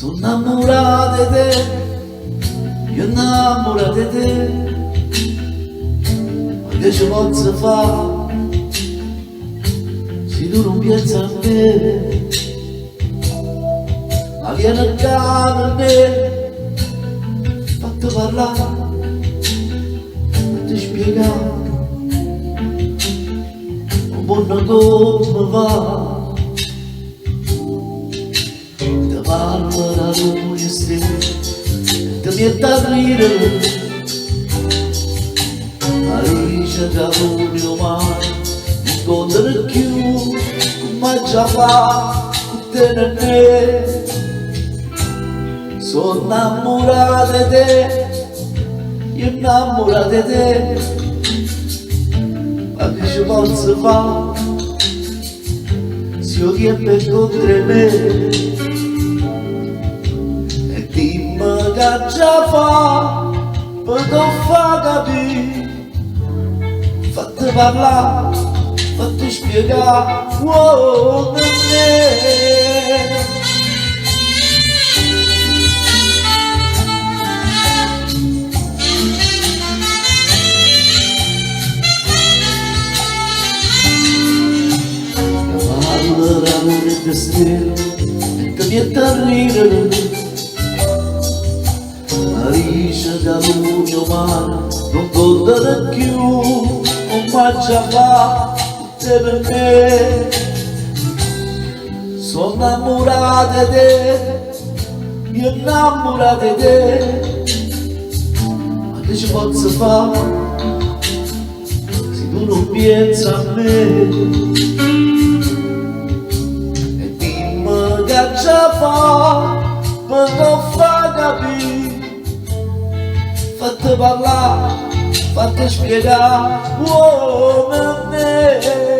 Sono innamorata di te, io innamorata di te, ma che ci posso fare se tu non pensi a me? Ma vieni accanto a me, fatti parlare, fatti spiegare un po' come va. Ti parlo da lui stesso, ti metto a ridere, ma dice che non mio male, non conta più come già fa con te e me. Sono innamorata di te, io innamorata di te, ma che ci posso fare se io chiamo contro me? E dimmi che già fa, per non fa capire, fatti parlare, fatti spiegare, oh, per me. L'amore di stelle e ti metti a ridere, ma dice che l'unico umano non conta più come già fa te per me. Sono innamorata di te, io innamorata di te, ma che ci posso fare se tu non pensi a me? Che già fa per non fa capire, fatti parlare, fatti spiegare, oh, per me.